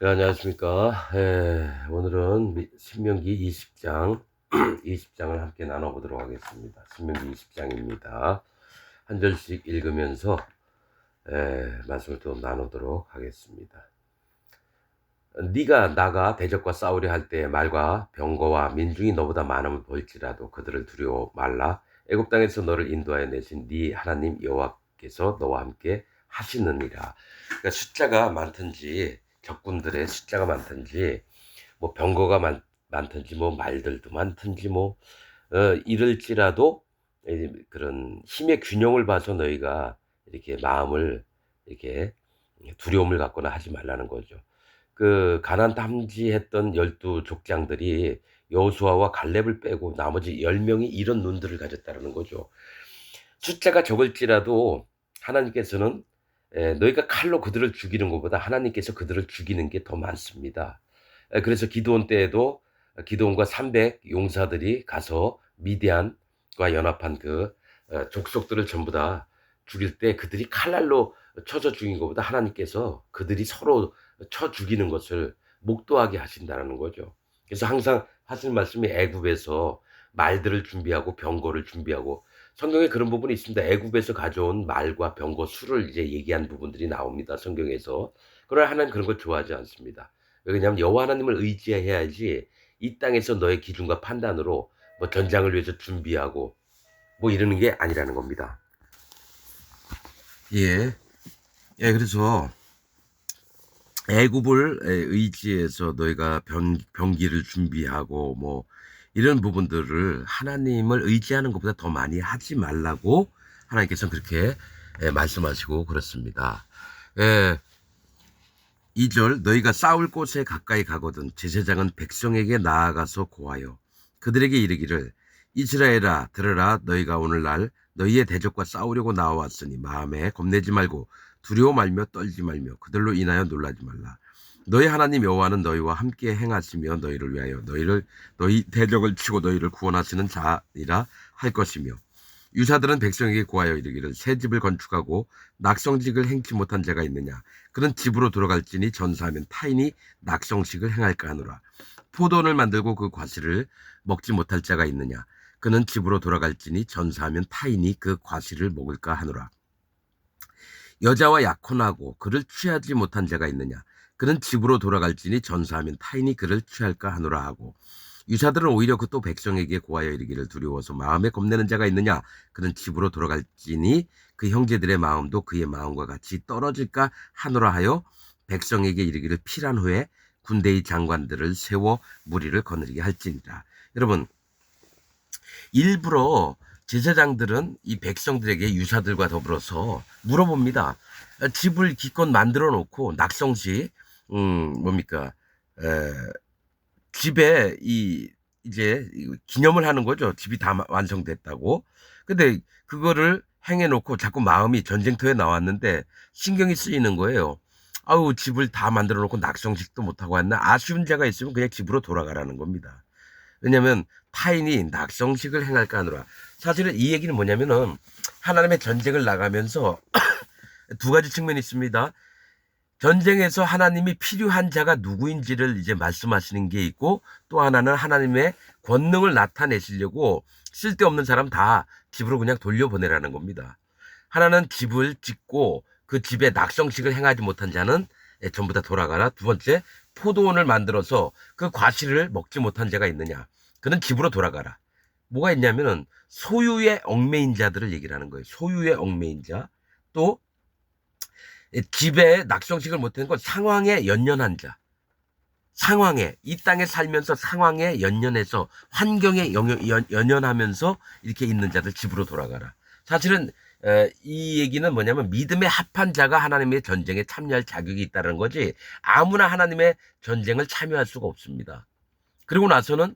네, 안녕하십니까. 오늘은 신명기 20장, 20장을 함께 나눠보도록 하겠습니다. 신명기 20장입니다. 한 절씩 읽으면서 말씀을 또 나누도록 하겠습니다. 네가 나가 대적과 싸우려 할 때 말과 병거와 민중이 너보다 많음을 볼지라도 그들을 두려워 말라. 애굽 땅에서 너를 인도하여 내신 네 하나님 여호와께서 너와 함께 하시느니라. 그러니까 숫자가 많든지 적군들의 숫자가 많든지 뭐 병거가 많든지 뭐 말들도 많든지 뭐 이럴지라도 그런 힘의 균형을 봐서 너희가 이렇게 마음을 이렇게 두려움을 갖거나 하지 말라는 거죠. 그 가나안 탐지했던 12 족장들이 여호수아와 갈렙을 빼고 나머지 10명이 이런 눈들을 가졌다라는 거죠. 숫자가 적을지라도 하나님께서는 너희가 칼로 그들을 죽이는 것보다 하나님께서 그들을 죽이는 게 더 많습니다. 그래서 기드온 때에도 기드온과 300 용사들이 가서 미디안과 연합한 그 족속들을 전부 다 죽일 때 그들이 칼날로 쳐서 죽인 것보다 하나님께서 그들이 서로 쳐 죽이는 것을 목도하게 하신다는 거죠. 그래서 항상 하시는 말씀이 애굽에서 말들을 준비하고 병거를 준비하고 성경에 그런 부분이 있습니다. 애굽에서 가져온 말과 병거 수를 이제 얘기한 부분들이 나옵니다. 성경에서. 그러나 하나님 그런 걸 좋아하지 않습니다. 왜냐하면 여호와 하나님을 의지해야지 이 땅에서 너의 기준과 판단으로 뭐 전장을 위해서 준비하고 뭐 이러는 게 아니라는 겁니다. 예. 그래서 애굽을 의지해서 너희가 병기를 준비하고 뭐 이런 부분들을 하나님을 의지하는 것보다 더 많이 하지 말라고 하나님께서는 그렇게 말씀하시고 그렇습니다. 2절 너희가 싸울 곳에 가까이 가거든 제사장은 백성에게 나아가서 고하여 그들에게 이르기를 이스라엘아 들으라 너희가 오늘날 너희의 대적과 싸우려고 나왔으니 마음에 겁내지 말고 두려워 말며 떨지 말며 그들로 인하여 놀라지 말라. 너희 하나님 여호와는 너희와 함께 행하시며 너희를 위하여 너희 대적을 치고 너희를 구원하시는 자니라 할 것이며 유사들은 백성에게 고하여 이르기를 새 집을 건축하고 낙성직을 행치 못한 자가 있느냐 그는 집으로 돌아갈지니 전사하면 타인이 낙성식을 행할까 하노라. 포도원을 만들고 그 과실을 먹지 못할 자가 있느냐 그는 집으로 돌아갈지니 전사하면 타인이 그 과실을 먹을까 하노라. 여자와 약혼하고 그를 취하지 못한 자가 있느냐 그는 집으로 돌아갈지니 전사하면 타인이 그를 취할까 하노라 하고 유사들은 오히려 그 또 백성에게 고하여 이르기를 두려워서 마음에 겁내는 자가 있느냐 그는 집으로 돌아갈지니 그 형제들의 마음도 그의 마음과 같이 떨어질까 하노라 하여 백성에게 이르기를 필한 후에 군대의 장관들을 세워 무리를 거느리게 할지니라. 여러분 일부러 제사장들은 이 백성들에게 유사들과 더불어서 물어봅니다. 집을 기껏 만들어 놓고 낙성시 뭡니까 집에 이제 기념을 하는 거죠. 집이 다 완성됐다고. 근데 그거를 행해 놓고 자꾸 마음이 전쟁터에 나왔는데 신경이 쓰이는 거예요. 아우 집을 다 만들어 놓고 낙성식도 못하고 왔나 아쉬운 자가 있으면 그냥 집으로 돌아가라는 겁니다. 왜냐하면 타인이 낙성식을 행할까 하노라. 사실은 이 얘기는 뭐냐면은 하나님의 전쟁을 나가면서 두 가지 측면이 있습니다. 전쟁에서 하나님이 필요한 자가 누구인지를 이제 말씀하시는 게 있고 또 하나는 하나님의 권능을 나타내시려고 쓸데없는 사람 다 집으로 그냥 돌려보내라는 겁니다. 하나는 집을 짓고 그 집에 낙성식을 행하지 못한 자는 전부 다 돌아가라. 두 번째, 포도원을 만들어서 그 과실을 먹지 못한 자가 있느냐. 그는 집으로 돌아가라. 뭐가 있냐면은 소유의 얽매인 자들을 얘기를 하는 거예요. 소유의 얽매인 자. 또 집에 낙성식을 못하는 건 상황에 연연한 자. 상황에 이 땅에 살면서 상황에 연연해서 환경에 연연하면서 이렇게 있는 자들 집으로 돌아가라. 사실은 이 얘기는 뭐냐면 믿음에 합한 자가 하나님의 전쟁에 참여할 자격이 있다는 거지 아무나 하나님의 전쟁을 참여할 수가 없습니다. 그리고 나서는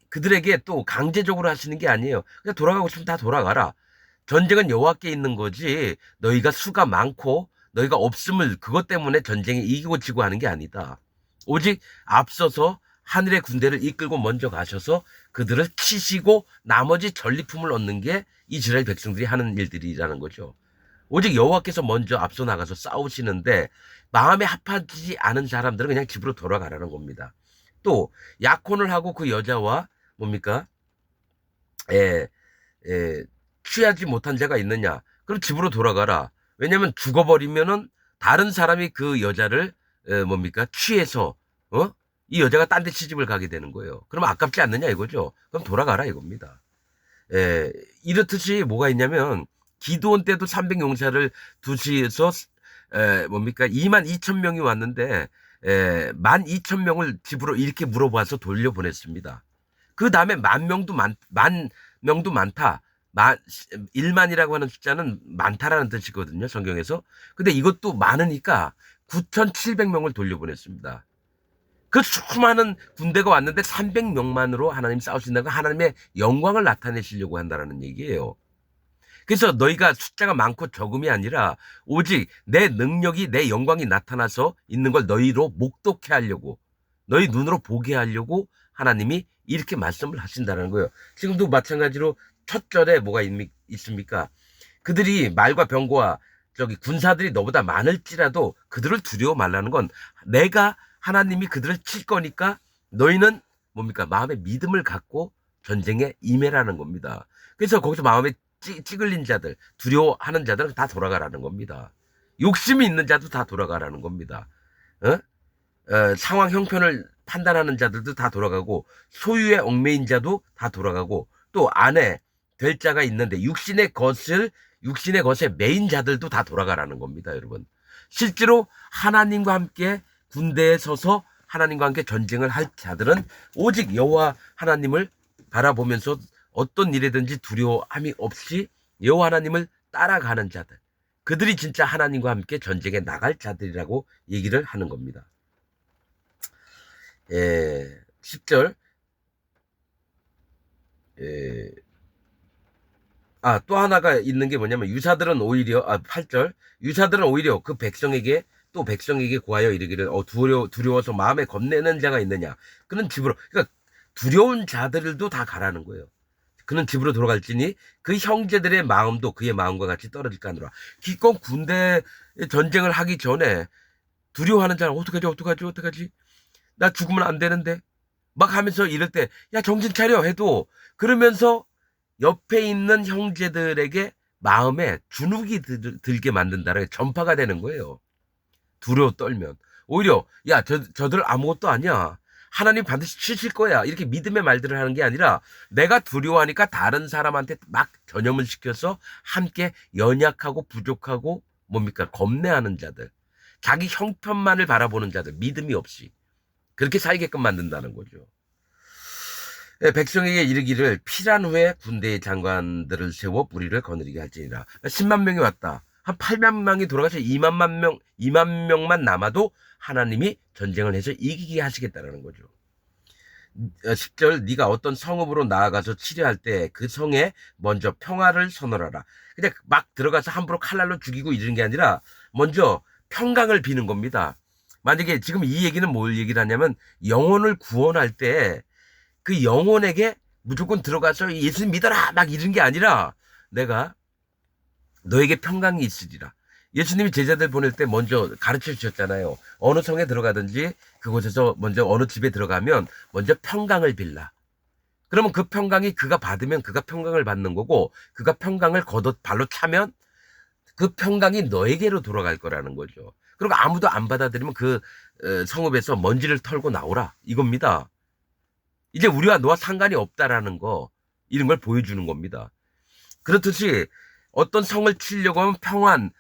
그들에게 또 강제적으로 하시는 게 아니에요. 그냥 돌아가고 싶으면 다 돌아가라. 전쟁은 여호와께 있는 거지 너희가 수가 많고 너희가 없음을 그것 때문에 전쟁에 이기고 지고 하는 게 아니다. 오직 앞서서 하늘의 군대를 이끌고 먼저 가셔서 그들을 치시고 나머지 전리품을 얻는 게 이스라엘 백성들이 하는 일들이라는 거죠. 오직 여호와께서 먼저 앞서 나가서 싸우시는데 마음에 합하지 않은 사람들은 그냥 집으로 돌아가라는 겁니다. 또 약혼을 하고 그 여자와 뭡니까? 에, 에, 취하지 못한 자가 있느냐? 그럼 집으로 돌아가라. 왜냐면 죽어버리면은 다른 사람이 그 여자를 뭡니까? 취해서 이 여자가 딴 데 시집을 가게 되는 거예요. 그럼 아깝지 않느냐 이거죠. 그럼 돌아가라 이겁니다. 이렇듯이 뭐가 있냐면 기드온 때도 300용사를 두시에서 뭡니까 2만 2천 명이 왔는데 12,000명을 집으로 이렇게 물어봐서 돌려보냈습니다. 그 다음에 만 명도 많다. 1만이라고 하는 숫자는 많다라는 뜻이거든요, 성경에서. 근데 이것도 많으니까 9,700명을 돌려보냈습니다. 그 수많은 군대가 왔는데 300명만으로 하나님 싸우신다고 하나님의 영광을 나타내시려고 한다는 얘기예요. 그래서 너희가 숫자가 많고 적음이 아니라 오직 내 능력이 내 영광이 나타나서 있는 걸 너희로 목독해 하려고 너희 눈으로 보게 하려고 하나님이 이렇게 말씀을 하신다는 거예요. 지금도 마찬가지로 첫 절에 뭐가 있습니까? 그들이 말과 병거와 군사들이 너보다 많을지라도 그들을 두려워 말라는 건 내가 하나님이 그들을 칠 거니까 너희는 뭡니까? 마음의 믿음을 갖고 전쟁에 임해라는 겁니다. 그래서 거기서 마음에 찌글린 자들, 두려워하는 자들은 다 돌아가라는 겁니다. 욕심이 있는 자도 다 돌아가라는 겁니다. 상황 형편을 판단하는 자들도 다 돌아가고 소유에 얽매인 자도 다 돌아가고 또 안에 될 자가 있는데 육신의 것에 매인 자들도 다 돌아가라는 겁니다, 여러분. 실제로 하나님과 함께 군대에 서서 하나님과 함께 전쟁을 할 자들은 오직 여호와 하나님을 바라보면서 어떤 일이든지 두려움이 없이 여호와 하나님을 따라가는 자들, 그들이 진짜 하나님과 함께 전쟁에 나갈 자들이라고 얘기를 하는 겁니다. 10절 또 하나가 있는 게 뭐냐면 유사들은 오히려 8절 유사들은 오히려 그 백성에게 또 백성에게 구하여 이르기를 두려워서 마음에 겁내는 자가 있느냐 그는 집으로 그러니까 두려운 자들도 다 가라는 거예요. 그는 집으로 돌아갈지니 그 형제들의 마음도 그의 마음과 같이 떨어질까 하노라. 기껏 군대 전쟁을 하기 전에 두려워하는 자는 어떡하지 나 죽으면 안 되는데 막 하면서 이럴 때 야 정신 차려 해도 그러면서 옆에 있는 형제들에게 마음에 주눅이 들게 만든다는 전파가 되는 거예요. 두려워 떨면 오히려 야 저들 아무것도 아니야. 하나님 반드시 치실 거야. 이렇게 믿음의 말들을 하는 게 아니라 내가 두려워하니까 다른 사람한테 막 전염을 시켜서 함께 연약하고 부족하고 뭡니까 겁내하는 자들, 자기 형편만을 바라보는 자들, 믿음이 없이 그렇게 살게끔 만든다는 거죠. 백성에게 이르기를 필한 후에 군대의 장관들을 세워 무리를 거느리게 할지니라. 10만 명이 왔다. 한 8만 명이 돌아가서 2만 명만 남아도 하나님이 전쟁을 해서 이기게 하시겠다라는 거죠. 10절 네가 어떤 성읍으로 나아가서 치료할 때 그 성에 먼저 평화를 선언하라. 그냥 막 들어가서 함부로 칼날로 죽이고 이러는 게 아니라 먼저 평강을 비는 겁니다. 만약에 지금 이 얘기는 뭘 얘기를 하냐면 영혼을 구원할 때 그 영혼에게 무조건 들어가서 예수 믿어라 막 이런 게 아니라 내가 너에게 평강이 있으리라. 예수님이 제자들 보낼 때 먼저 가르쳐 주셨잖아요. 어느 성에 들어가든지 그곳에서 먼저 어느 집에 들어가면 먼저 평강을 빌라. 그러면 그 평강이 그가 받으면 그가 평강을 받는 거고 그가 평강을 걷어 발로 차면 그 평강이 너에게로 돌아갈 거라는 거죠. 그리고 아무도 안 받아들이면 그 성읍에서 먼지를 털고 나오라 이겁니다. 이제 우리와 너와 상관이 없다라는 거 이런 걸 보여주는 겁니다. 그렇듯이 어떤 성을 치려고 하면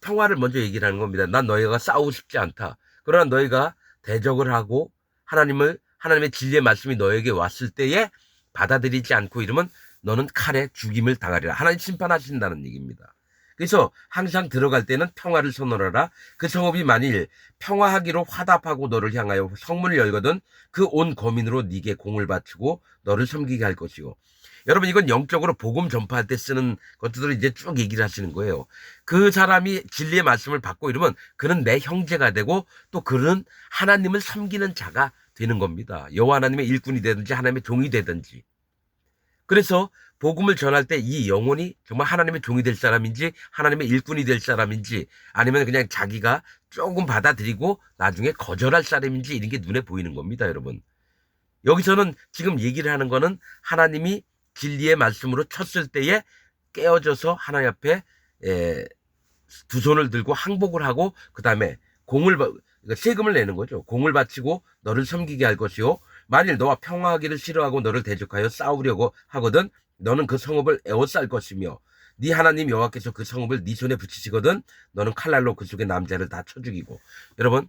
평화를 먼저 얘기를 하는 겁니다. 난 너희가 싸우고 싶지 않다. 그러나 너희가 대적을 하고 하나님의 진리의 말씀이 너에게 왔을 때에 받아들이지 않고 이러면 너는 칼에 죽임을 당하리라. 하나님 심판하신다는 얘기입니다. 그래서 항상 들어갈 때는 평화를 선언하라. 그 성읍이 만일 평화하기로 화답하고 너를 향하여 성문을 열거든 그 온 거민으로 네게 공을 바치고 너를 섬기게 할 것이고. 여러분 이건 영적으로 복음 전파할 때 쓰는 것들을 이제 쭉 얘기를 하시는 거예요. 그 사람이 진리의 말씀을 받고 이러면 그는 내 형제가 되고 또 그는 하나님을 섬기는 자가 되는 겁니다. 여호와 하나님의 일꾼이 되든지 하나님의 종이 되든지. 그래서 복음을 전할 때 이 영혼이 정말 하나님의 종이 될 사람인지 하나님의 일꾼이 될 사람인지 아니면 그냥 자기가 조금 받아들이고 나중에 거절할 사람인지 이런 게 눈에 보이는 겁니다, 여러분. 여기서는 지금 얘기를 하는 거는 하나님이 진리의 말씀으로 쳤을 때에 깨어져서 하나님 앞에 두 손을 들고 항복을 하고 그 다음에 세금을 내는 거죠. 공을 바치고 너를 섬기게 할 것이요. 만일 너와 평화하기를 싫어하고 너를 대적하여 싸우려고 하거든 너는 그 성읍을 에워쌀 것이며 네 하나님 여호와께서 그 성읍을 네 손에 붙이시거든 너는 칼날로 그 속의 남자를 다 쳐 죽이고. 여러분,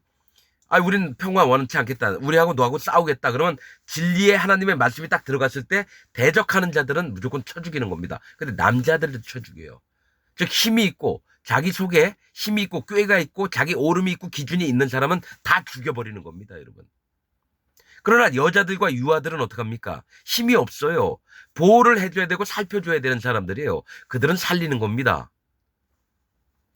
우린 평화 원치 않겠다. 우리하고 너하고 싸우겠다. 그러면 진리의 하나님의 말씀이 딱 들어갔을 때 대적하는 자들은 무조건 쳐 죽이는 겁니다. 근데 남자들도 쳐 죽여요. 즉 힘이 있고 자기 속에 힘이 있고 꾀가 있고 자기 오름이 있고 기준이 있는 사람은 다 죽여버리는 겁니다, 여러분. 그러나 여자들과 유아들은 어떡합니까? 힘이 없어요. 보호를 해줘야 되고 살펴줘야 되는 사람들이에요. 그들은 살리는 겁니다.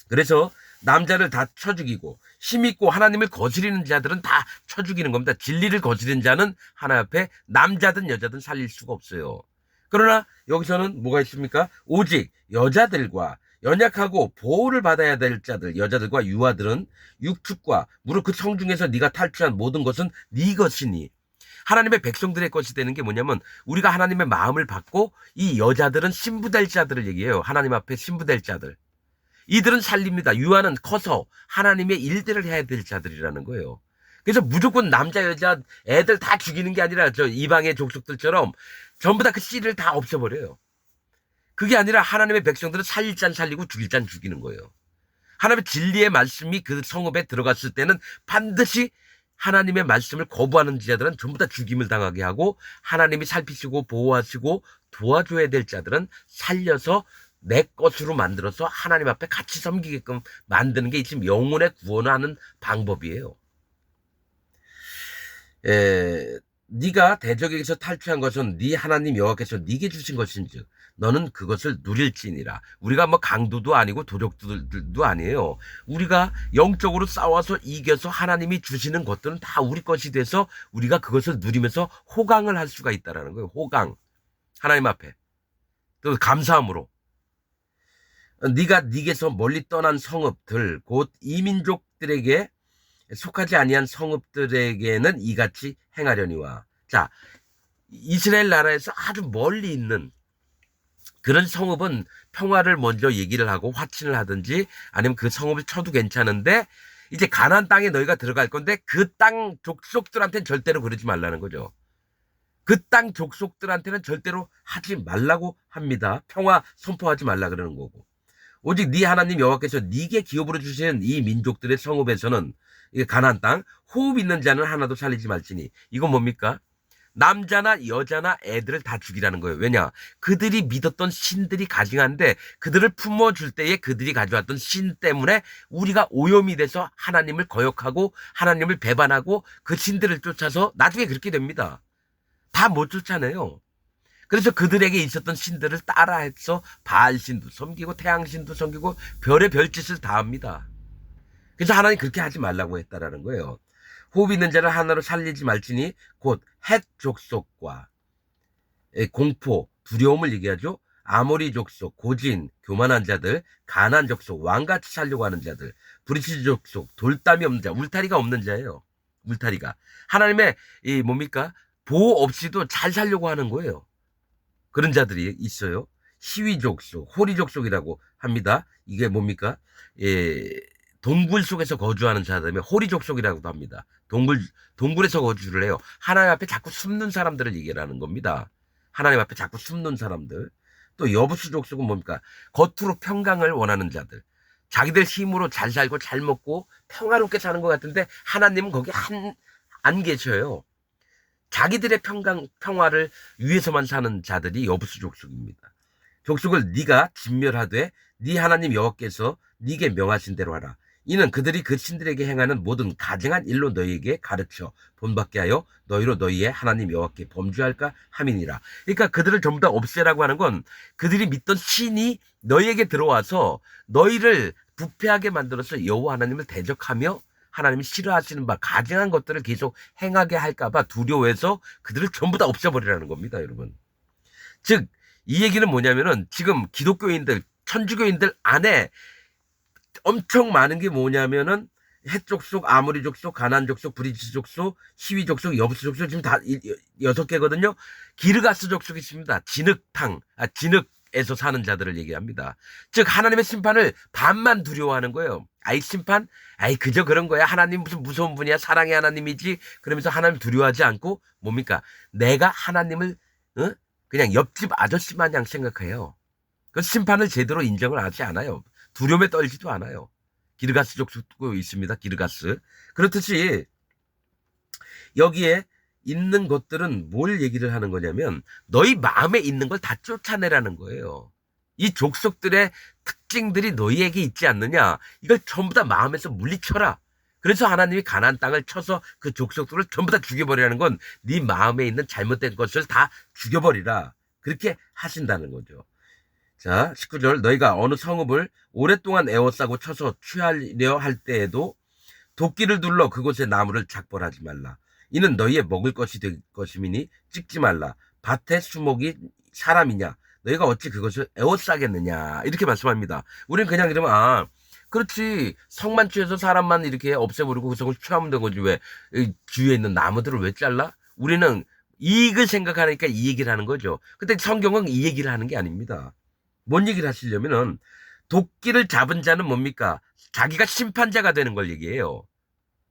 그래서 남자를 다 쳐 죽이고 힘 있고 하나님을 거스리는 자들은 다 쳐 죽이는 겁니다. 진리를 거스리는 자는 하나님 앞에 남자든 여자든 살릴 수가 없어요. 그러나 여기서는 뭐가 있습니까? 오직 여자들과 연약하고 보호를 받아야 될 자들, 여자들과 유아들은 육축과 무릇 그 성중에서 네가 탈취한 모든 것은 네 것이니. 하나님의 백성들의 것이 되는 게 뭐냐면 우리가 하나님의 마음을 받고 이 여자들은 신부될 자들을 얘기해요. 하나님 앞에 신부될 자들. 이들은 살립니다. 유아는 커서 하나님의 일들을 해야 될 자들이라는 거예요. 그래서 무조건 남자 여자 애들 다 죽이는 게 아니라 저 이방의 족속들처럼 전부 다 그 씨를 다 없애버려요. 그게 아니라 하나님의 백성들은 살릴 잔 살리고 죽일 잔 죽이는 거예요. 하나님의 진리의 말씀이 그 성읍에 들어갔을 때는 반드시 하나님의 말씀을 거부하는 자들은 전부 다 죽임을 당하게 하고 하나님이 살피시고 보호하시고 도와줘야 될 자들은 살려서 내 것으로 만들어서 하나님 앞에 같이 섬기게끔 만드는 게 지금 영혼의 구원을 하는 방법이에요. 네가 대적에게서 탈취한 것은 네 하나님 여호와께서 네게 주신 것인즉 너는 그것을 누릴지니라. 우리가 뭐 강도도 아니고 도적들도 아니에요. 우리가 영적으로 싸워서 이겨서 하나님이 주시는 것들은 다 우리 것이 돼서 우리가 그것을 누리면서 호강을 할 수가 있다라는 거예요. 호강. 하나님 앞에. 또 감사함으로. 네가 네게서 멀리 떠난 성읍들 곧 이민족들에게 속하지 아니한 성읍들에게는 이같이 행하려니와. 자, 이스라엘 나라에서 아주 멀리 있는 그런 성읍은 평화를 먼저 얘기를 하고 화친을 하든지 아니면 그 성읍을 쳐도 괜찮은데 이제 가나안 땅에 너희가 들어갈 건데 그 땅 족속들한테는 절대로 그러지 말라는 거죠. 그 땅 족속들한테는 절대로 하지 말라고 합니다. 평화 선포하지 말라 그러는 거고. 오직 네 하나님 여호와께서 네게 기업으로 주시는 이 민족들의 성읍에서는 가나안 땅 호흡 있는 자는 하나도 살리지 말지니. 이건 뭡니까? 남자나 여자나 애들을 다 죽이라는 거예요. 왜냐? 그들이 믿었던 신들이 가증한데 그들을 품어줄 때에 그들이 가져왔던 신 때문에 우리가 오염이 돼서 하나님을 거역하고 하나님을 배반하고 그 신들을 쫓아서 나중에 그렇게 됩니다. 다 못 쫓아내요. 그래서 그들에게 있었던 신들을 따라해서 바알신도 섬기고 태양신도 섬기고 별의 별짓을 다 합니다. 그래서 하나님 그렇게 하지 말라고 했다라는 거예요. 호흡 있는 자를 하나로 살리지 말지니 곧 헷 족속과 공포, 두려움을 얘기하죠. 아모리 족속, 고진, 교만한 자들, 가난 족속, 왕같이 살려고 하는 자들, 브리스 족속, 돌담이 없는 자, 울타리가 없는 자예요. 울타리가. 하나님의 뭡니까? 보호 없이도 잘 살려고 하는 거예요. 그런 자들이 있어요. 시위족속, 호리족속이라고 합니다. 이게 뭡니까? 동굴 속에서 거주하는 자들이면 호리족속이라고도 합니다. 동굴에서 거주를 해요. 하나님 앞에 자꾸 숨는 사람들을 얘기하는 겁니다. 하나님 앞에 자꾸 숨는 사람들. 또 여부수 족속은 뭡니까? 겉으로 평강을 원하는 자들. 자기들 힘으로 잘 살고 잘 먹고 평화롭게 사는 것 같은데 하나님은 거기 안 계셔요. 자기들의 평화를 위해서만 사는 자들이 여부수 족속입니다. 족속을 네가 진멸하되 네 하나님 여호와께서 네게 명하신 대로 하라. 이는 그들이 그 신들에게 행하는 모든 가증한 일로 너희에게 가르쳐 본받게 하여 너희로 너희의 하나님 여호와께 범죄할까 함이니라. 그러니까 그들을 전부 다 없애라고 하는 건 그들이 믿던 신이 너희에게 들어와서 너희를 부패하게 만들어서 여호와 하나님을 대적하며 하나님이 싫어하시는 바 가증한 것들을 계속 행하게 할까 봐 두려워해서 그들을 전부 다 없애버리라는 겁니다, 여러분. 즉, 이 얘기는 뭐냐면은 지금 기독교인들, 천주교인들 안에 엄청 많은 게 뭐냐면은 해족속, 아모리 족속, 가난 족속, 브리지 족속, 시위 족속, 여부수 족속 지금 다 6개거든요. 기르가스 족속이 있습니다. 진흙에서 사는 자들을 얘기합니다. 즉 하나님의 심판을 반만 두려워하는 거예요. 아이 심판? 아이 그저 그런 거야. 하나님 무슨 무서운 분이야. 사랑의 하나님이지. 그러면서 하나님 두려워하지 않고 뭡니까? 내가 하나님을 그냥 옆집 아저씨 마냥 생각해요. 그 심판을 제대로 인정을 하지 않아요. 두려움에 떨지도 않아요. 기르가스 족속도 있습니다. 기르가스. 그렇듯이 여기에 있는 것들은 뭘 얘기를 하는 거냐면 너희 마음에 있는 걸 다 쫓아내라는 거예요. 이 족속들의 특징들이 너희에게 있지 않느냐. 이걸 전부 다 마음에서 물리쳐라. 그래서 하나님이 가나안 땅을 쳐서 그 족속들을 전부 다 죽여버리라는 건 네 마음에 있는 잘못된 것을 다 죽여버리라. 그렇게 하신다는 거죠. 자, 19절 너희가 어느 성읍을 오랫동안 에워싸고 쳐서 취하려 할 때에도 도끼를 둘러 그곳의 나무를 작벌하지 말라. 이는 너희의 먹을 것이 될 것이미니 찍지 말라. 밭의 수목이 사람이냐? 너희가 어찌 그것을 에워싸겠느냐? 이렇게 말씀합니다. 우리는 그냥 이러면 그렇지. 성만 취해서 사람만 이렇게 없애버리고 그 성을 취하면 된 거지. 왜 주위에 있는 나무들을 왜 잘라? 우리는 이익을 생각하니까 이 얘기를 하는 거죠. 근데 성경은 이 얘기를 하는 게 아닙니다. 뭔 얘기를 하시려면은 도끼를 잡은 자는 뭡니까? 자기가 심판자가 되는 걸 얘기해요.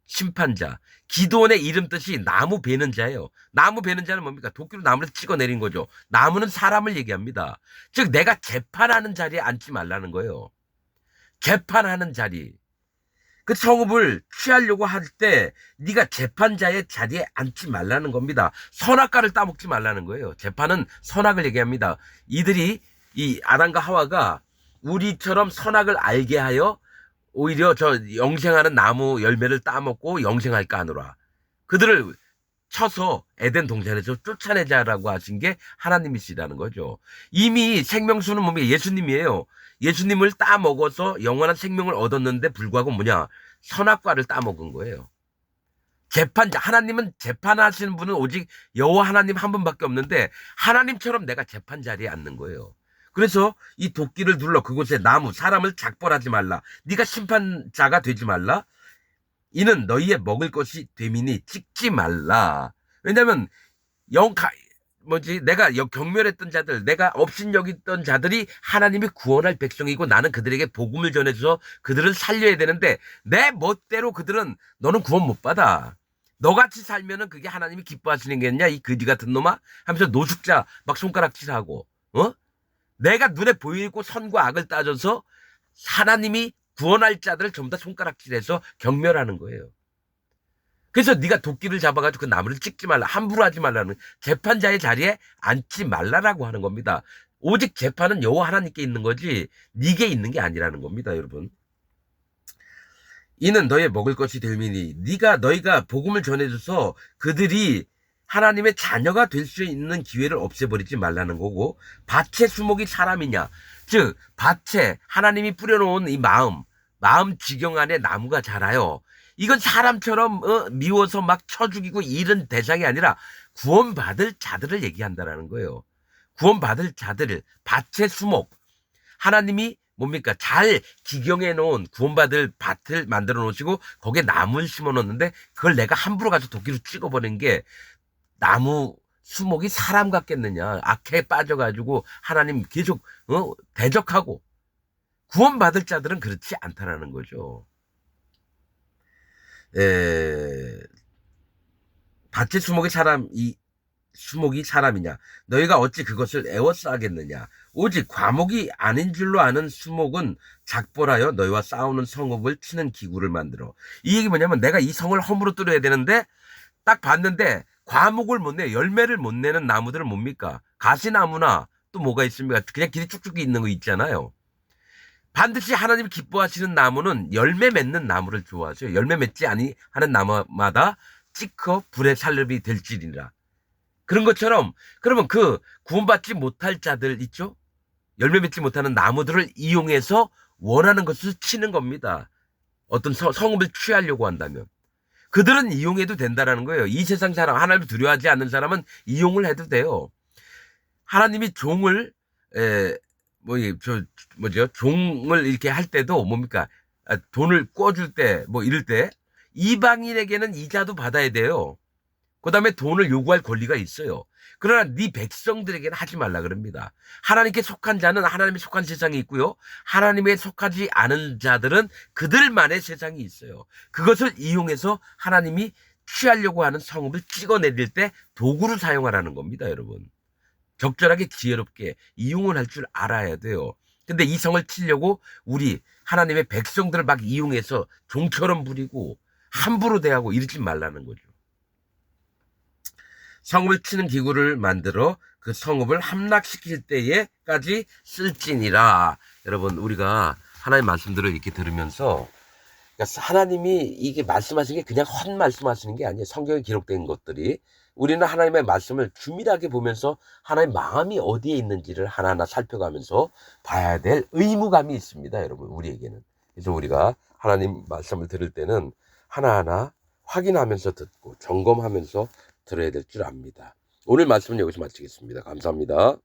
심판자. 기도원의 이름 뜻이 나무 베는 자예요. 나무 베는 자는 뭡니까? 도끼로 나무를 찍어내린 거죠. 나무는 사람을 얘기합니다. 즉 내가 재판하는 자리에 앉지 말라는 거예요. 재판하는 자리. 그 성읍을 취하려고 할 때 네가 재판자의 자리에 앉지 말라는 겁니다. 선악과를 따먹지 말라는 거예요. 재판은 선악을 얘기합니다. 이들이 이 아담과 하와가 우리처럼 선악을 알게 하여 오히려 저 영생하는 나무 열매를 따먹고 영생할까 하노라. 그들을 쳐서 에덴 동산에서 쫓아내자라고 하신 게 하나님이시라는 거죠. 이미 생명수는 뭡니까? 예수님이에요. 예수님을 따먹어서 영원한 생명을 얻었는데 불구하고 뭐냐? 선악과를 따먹은 거예요. 재판자, 하나님은 재판하시는 분은 오직 여호와 하나님 한 분밖에 없는데 하나님처럼 내가 재판 자리에 앉는 거예요. 그래서 이 도끼를 둘러 그곳에 나무, 사람을 작벌하지 말라. 네가 심판자가 되지 말라. 이는 너희의 먹을 것이 되미니 찍지 말라. 왜냐면 내가 경멸했던 자들, 내가 업신여겼던 자들이 하나님이 구원할 백성이고 나는 그들에게 복음을 전해줘서 그들을 살려야 되는데 내 멋대로 그들은 너는 구원 못 받아. 너같이 살면은 그게 하나님이 기뻐하시는 게냐 이 거지 같은 놈아 하면서 노숙자 막 손가락질하고 내가 눈에 보이고 선과 악을 따져서 하나님이 구원할 자들을 전부 다 손가락질해서 경멸하는 거예요. 그래서 네가 도끼를 잡아가지고 그 나무를 찍지 말라. 함부로 하지 말라는 재판자의 자리에 앉지 말라라고 하는 겁니다. 오직 재판은 여호와 하나님께 있는 거지 네게 있는 게 아니라는 겁니다. 여러분. 이는 너의 먹을 것이 될미니 너희가 복음을 전해줘서 그들이 하나님의 자녀가 될 수 있는 기회를 없애버리지 말라는 거고 밭의 수목이 사람이냐 즉 밭에 하나님이 뿌려놓은 이 마음 지경 안에 나무가 자라요. 이건 사람처럼 미워서 막 쳐 죽이고 이런 대상이 아니라 구원받을 자들을 얘기한다라는 거예요. 구원받을 자들을 밭의 수목 하나님이 뭡니까? 잘 기경해 놓은 구원받을 밭을 만들어 놓으시고 거기에 나무를 심어 놓는데 그걸 내가 함부로 가서 도끼로 찍어버린 게 나무 수목이 사람 같겠느냐. 악해 빠져가지고 하나님 계속 대적하고 구원받을 자들은 그렇지 않다라는 거죠. 밭의 수목이 사람이냐 너희가 어찌 그것을 에워싸겠느냐 오직 과목이 아닌 줄로 아는 수목은 작벌하여 너희와 싸우는 성읍을 치는 기구를 만들어. 이 얘기 뭐냐면 내가 이 성을 허물어 뚫어야 되는데 딱 봤는데 과목을 못 내, 열매를 못 내는 나무들은 뭡니까? 가시나무나 또 뭐가 있습니까? 그냥 길이 쭉쭉 있는 거 있잖아요. 반드시 하나님이 기뻐하시는 나무는 열매 맺는 나무를 좋아하세요. 열매 맺지 아니하는 나무마다 찍어 불의 살렙이 될지니라. 그런 것처럼 그러면 그 구원받지 못할 자들 있죠? 열매 맺지 못하는 나무들을 이용해서 원하는 것을 치는 겁니다. 어떤 성읍을 취하려고 한다면. 그들은 이용해도 된다라는 거예요. 이 세상 사람, 하나님을 두려워하지 않는 사람은 이용을 해도 돼요. 하나님이 종을 뭐죠? 종을 이렇게 할 때도 뭡니까? 돈을 꿔줄 때 뭐 이럴 때 이방인에게는 이자도 받아야 돼요. 그다음에 돈을 요구할 권리가 있어요. 그러나 네 백성들에게는 하지 말라 그럽니다. 하나님께 속한 자는 하나님에 속한 세상이 있고요. 하나님에 속하지 않은 자들은 그들만의 세상이 있어요. 그것을 이용해서 하나님이 취하려고 하는 성읍을 찍어내릴 때 도구로 사용하라는 겁니다, 여러분. 적절하게 지혜롭게 이용을 할 줄 알아야 돼요. 근데 이 성을 치려고 우리 하나님의 백성들을 막 이용해서 종처럼 부리고 함부로 대하고 이러지 말라는 거죠. 성읍을 치는 기구를 만들어 그 성읍을 함락시킬 때에까지 쓸지니라. 여러분, 우리가 하나님 말씀들을 이렇게 들으면서 그러니까 하나님이 이게 말씀하신 게 그냥 헛 말씀하시는 게 아니에요. 성경에 기록된 것들이. 우리는 하나님의 말씀을 주밀하게 보면서 하나님의 마음이 어디에 있는지를 하나하나 살펴가면서 봐야 될 의무감이 있습니다, 여러분, 우리에게는. 그래서 우리가 하나님 말씀을 들을 때는 하나하나 확인하면서 듣고 점검하면서 들어야 될 줄 압니다. 오늘 말씀은 여기서 마치겠습니다. 감사합니다.